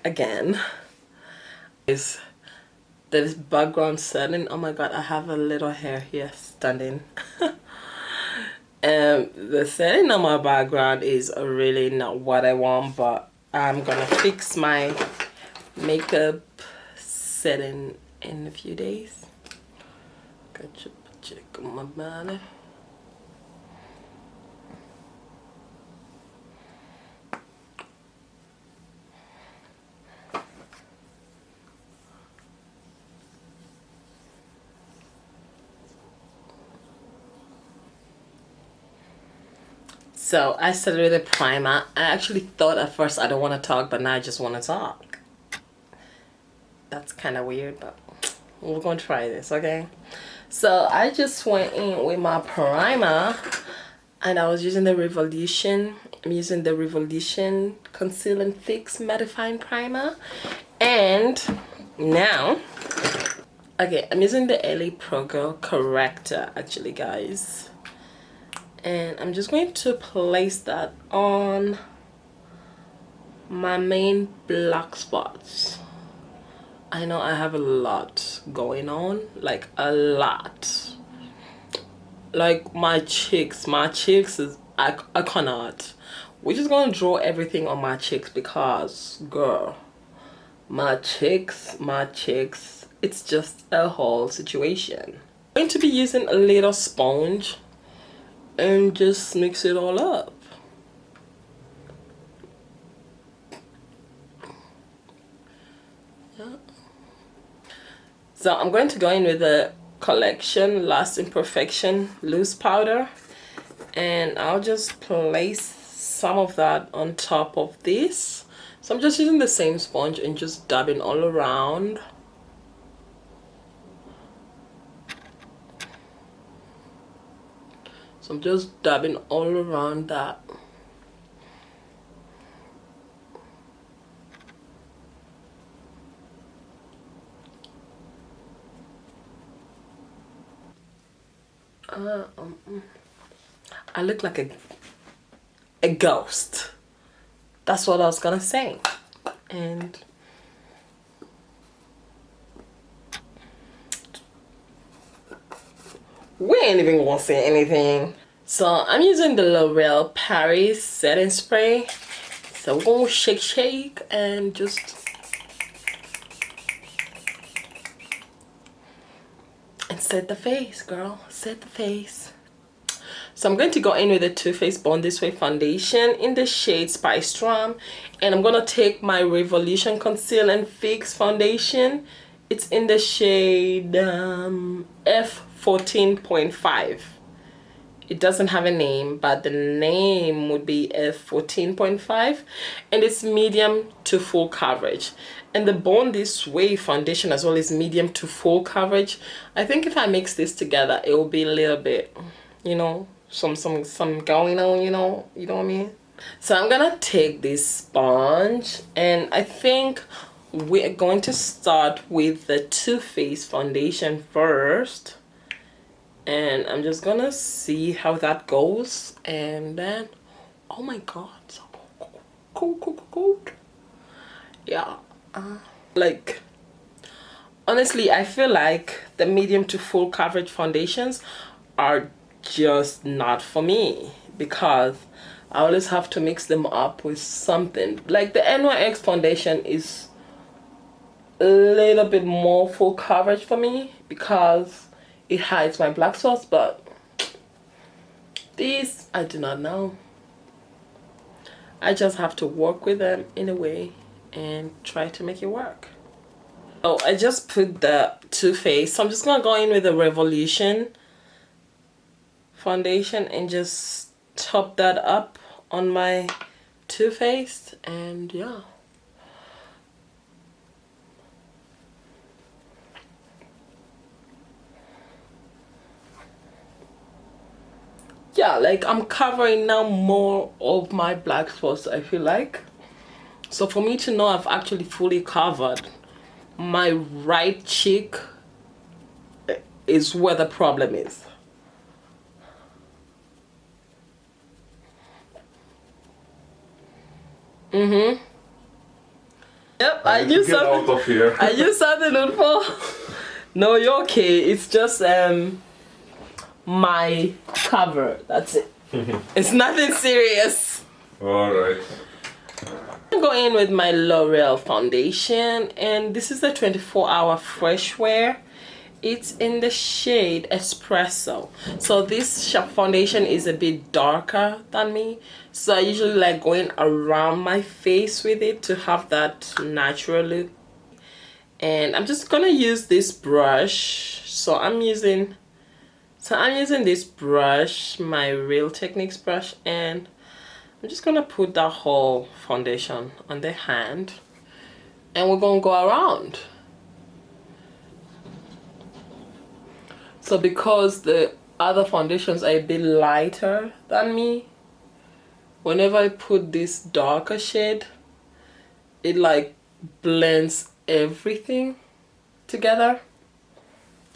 again is this background setting. Oh my god, I have a little hair here standing. The setting on my background is really not what I want, but I'm gonna fix my makeup setting in a few days. Gotcha, check on my body. So I started with a primer. I actually thought at first I don't want to talk, but now I just want to talk. That's kind of weird, but we're going to try this, okay? So I just went in with my primer, and I was using the Revolution. I'm using the Revolution Concealing Fix Mattifying Primer. And now, okay, I'm using the LA Pro Girl Corrector, actually, guys. And I'm just going to place that on my main black spots. I know I have a lot going on, like a lot. Like my cheeks is, I cannot. We're just gonna draw everything on my cheeks because, girl, my cheeks, it's just a whole situation. I'm going to be using a little sponge and just mix it all up. Yeah. So I'm going to go in with the Collection Last Imperfection loose powder, and I'll just place some of that on top of this. So I'm just using the same sponge and just dabbing all around. So I'm just dabbing all around that. I look like a ghost. That's what I was gonna say. And we ain't even gonna say anything. So I'm using the L'Oreal Paris setting spray. So we're gonna shake and just and set the face, girl. Set the face. So I'm going to go in with the Too Faced Born This Way foundation in the shade Spice Rum, and I'm gonna take my Revolution Conceal and Fix foundation. It's in the shade F14.5. It doesn't have a name, but the name would be F14.5, and it's medium to full coverage. And the Born This Way foundation as well is medium to full coverage. I think if I mix this together, it will be a little bit, you know, some going on, you know what I mean? So I'm gonna take this sponge, and I think we're going to start with the Too Faced foundation first. And I'm just gonna see how that goes, and then, oh my god, so cool. Yeah, like, honestly, I feel like the medium to full coverage foundations are just not for me, because I always have to mix them up with something. Like the NYX foundation is a little bit more full coverage for me because it hides my black spots, but these I do not know. I just have to work with them in a way and try to make it work. So I just put the Too Faced, so I'm just gonna go in with the Revolution foundation and just top that up on my Too Faced, and yeah. Yeah, like I'm covering now more of my black spots, I feel like. So for me to know I've actually fully covered my right cheek is where the problem is. Yep, I used get out of here. I used something before. No, you're okay. It's just my cover. That's it. It's nothing serious. Alright. I'm going in with my L'Oreal foundation, and this is the 24-hour fresh wear. It's in the shade Espresso. So this foundation is a bit darker than me, so I usually like going around my face with it to have that natural look. And I'm just gonna use this brush. So I'm using this brush, my Real Techniques brush, and I'm just gonna put that whole foundation on the hand, and we're gonna go around. So because the other foundations are a bit lighter than me, whenever I put this darker shade, it like blends everything together.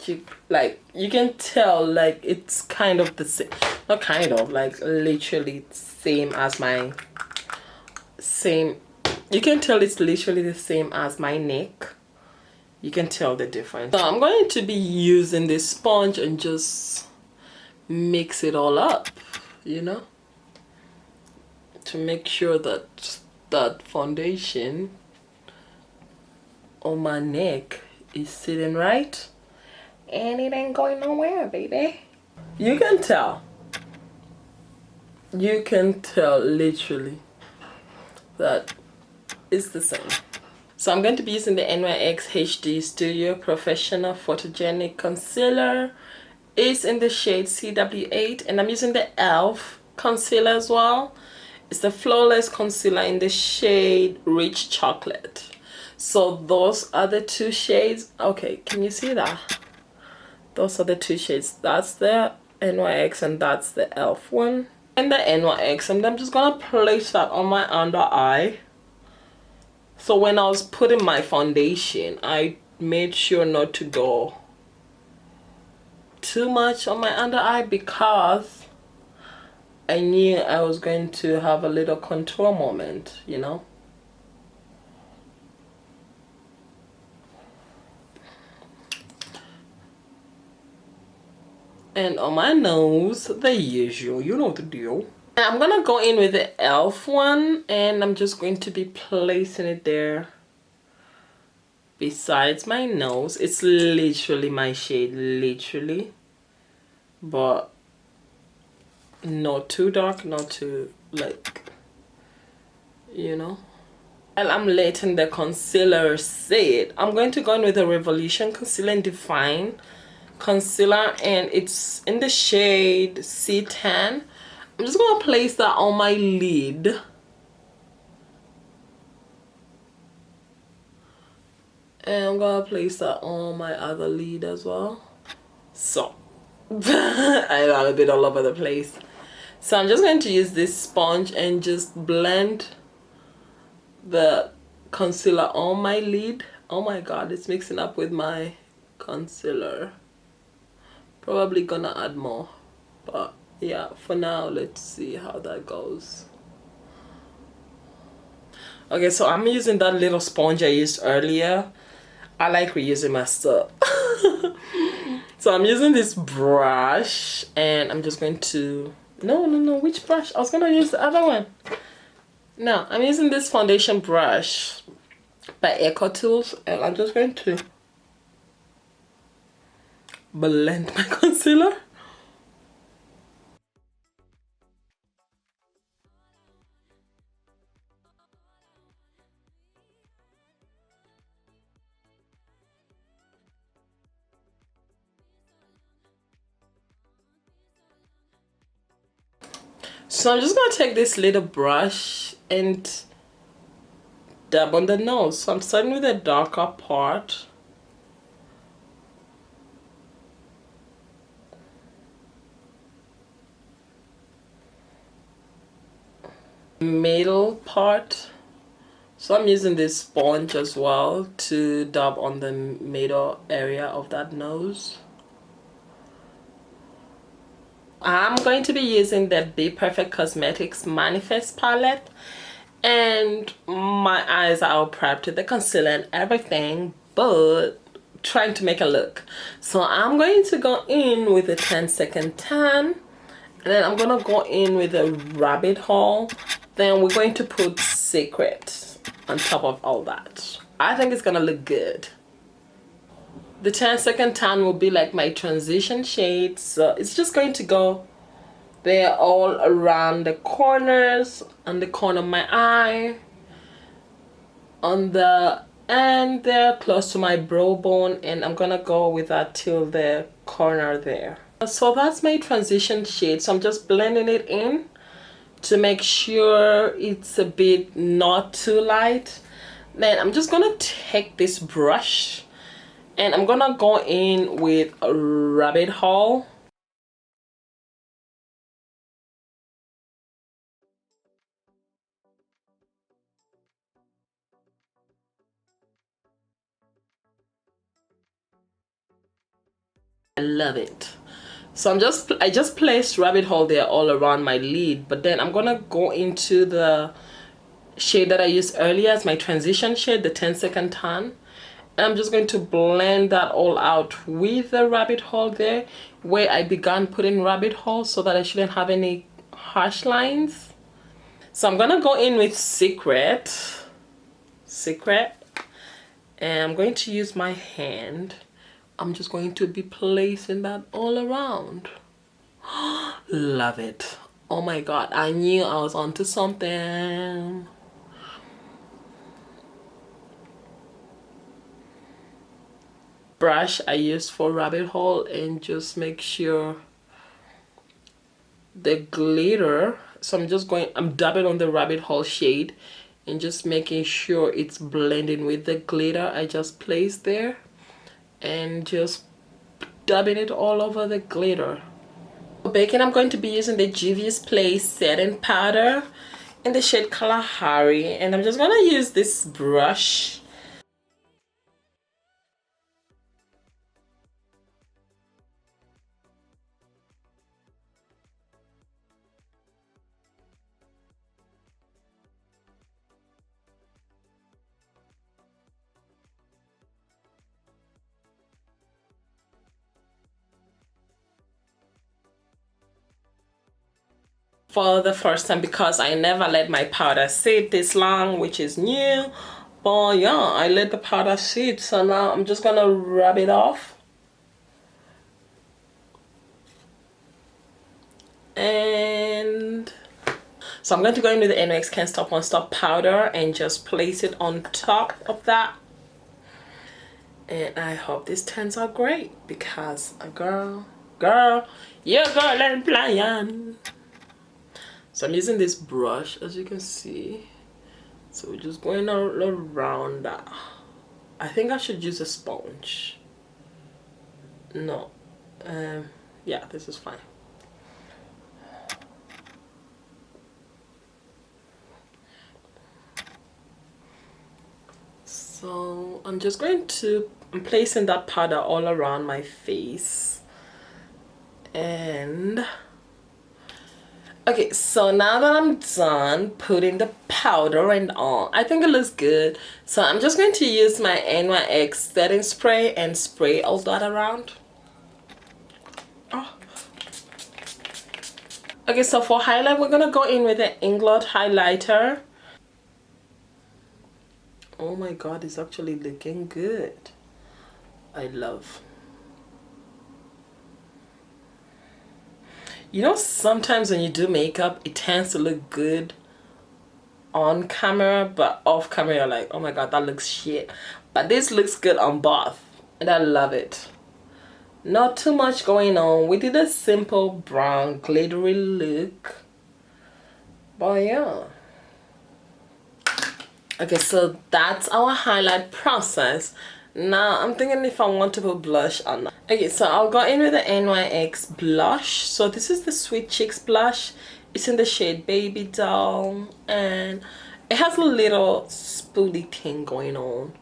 You can tell like it's kind of the same, not kind of, like literally same as my you can tell it's literally the same as my neck. You can tell the difference. So I'm going to be using this sponge and just mix it all up, you know, to make sure that that foundation on my neck is sitting right, and it ain't going nowhere, baby. You can tell literally that it's the same. So I'm going to be using the NYX HD Studio Professional Photogenic Concealer. It's in the shade CW8, and I'm using the e.l.f. concealer as well. It's the Flawless Concealer in the shade Rich Chocolate. So those are the two shades. Okay, can you see that? Those are the two shades. That's the NYX and that's the e.l.f. one. And the NYX, and I'm just gonna place that on my under eye. So when I was putting my foundation, I made sure not to go too much on my under eye because I knew I was going to have a little contour moment, you know. And on my nose, the usual, you know the deal. And I'm gonna go in with the e.l.f. one, and I'm just going to be placing it there besides my nose. It's literally my shade, literally, but not too dark, not too, like, you know. While I'm letting the concealer sit, I'm going to go in with the Revolution Concealer and Define Concealer, and it's in the shade C10. I'm just gonna place that on my lid. And I'm gonna place that on my other lid as well. So I got a bit all over the place. So I'm just going to use this sponge and just blend the concealer on my lid. Oh my god, it's mixing up with my concealer. Probably gonna add more, but yeah, for now let's see how that goes. Okay, so I'm using that little sponge I used earlier. I like reusing my stuff. So I'm using this brush, and I'm just going to no, which brush? I was gonna use the other one. No, I'm using this foundation brush by Eco Tools, and I'm just going to blend my concealer. So I'm just gonna take this little brush and dab on the nose. So I'm starting with the darker part. Middle part. So I'm using this sponge as well to dab on the middle area of that nose. I'm going to be using the Be Perfect Cosmetics Manifest palette, and my eyes are all prepped with the concealer and everything, but trying to make a look. So I'm going to go in with a 10-second tan, and then I'm gonna go in with a rabbit hole. Then we're going to put Secret on top of all that. I think it's gonna look good. The 10-second tan will be like my transition shade, so it's just going to go there all around the corners, on the corner of my eye, on the end there close to my brow bone, and I'm gonna go with that till the corner there. So that's my transition shade, so I'm just blending it in to make sure it's a bit not too light. Then I'm just gonna take this brush and I'm gonna go in with a rabbit hole. I love it. So I just placed rabbit hole there all around my lid, but then I'm gonna go into the shade that I used earlier as my transition shade, the 10-second tan, and I'm just going to blend that all out with the rabbit hole there where I began putting rabbit hole, so that I shouldn't have any harsh lines. So I'm gonna go in with Secret, and I'm going to use my hand. I'm just going to be placing that all around. Love it. Oh my god, I knew I was onto something. Brush I used for rabbit hole, and just make sure the glitter, so I'm dabbing on the rabbit hole shade and just making sure it's blending with the glitter I just placed there, and just dabbing it all over the glitter. For baking, I'm going to be using the Juvia's Place setting powder in the shade Kalahari, and I'm just going to use this brush. For the first time, because I never let my powder sit this long, which is new, but yeah, I let the powder sit, so now I'm just gonna rub it off. And so I'm going to go in with the NYX Can't Stop Won't Stop powder and just place it on top of that, and I hope this turns out great, because a girl, you girl and playing. So I'm using this brush, as you can see. So we're just going all around that. I think I should use a sponge. No. Yeah, this is fine. So I'm just going to, I'm placing that powder all around my face. And okay, so now that I'm done putting the powder and all, I think it looks good. So I'm just going to use my NYX setting spray and spray all that around. Oh. Okay, so for highlight, we're gonna go in with the Inglot highlighter. Oh my god, it's actually looking good. I love. You know, sometimes when you do makeup, it tends to look good on camera, but off camera you're like, oh my god, that looks shit. But this looks good on both, and I love it. Not too much going on. We did a simple brown glittery look, but yeah. Okay, so that's our highlight process. Now I'm thinking if I want to put blush or not. Okay, so I'll go in with the NYX blush. So this is the Sweet Cheeks blush. It's in the shade Baby Doll, and it has a little spoolie thing going on.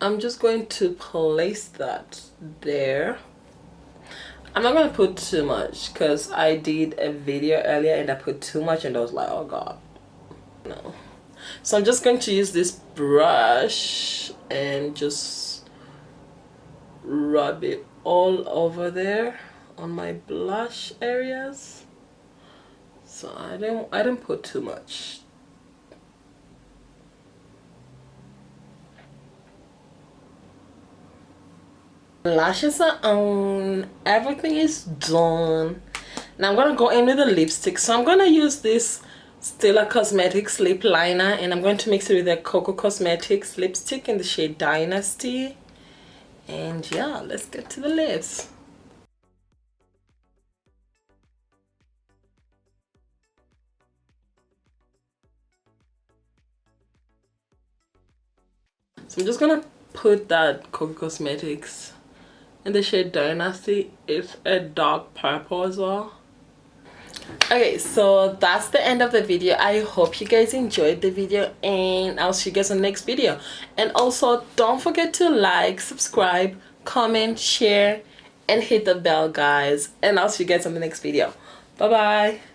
I'm just going to place that there. I'm not gonna put too much because I did a video earlier and I put too much and I was like, oh god, no. So I'm just going to use this brush and just rub it all over there on my blush areas. So I didn't put too much. Lashes are on, everything is done. Now I'm gonna go in with the lipstick. So I'm gonna use this Stella Cosmetics lip liner, and I'm going to mix it with the Koku Cosmetics lipstick in the shade Dynasty. And yeah, let's get to the lips. So I'm just gonna put that Koku Cosmetics in the shade Dynasty. It's a dark purple as well. Okay, so that's the end of the video. I hope you guys enjoyed the video, and I'll see you guys in the next video. And also, don't forget to like, subscribe, comment, share, and hit the bell, guys. And I'll see you guys in the next video. Bye bye.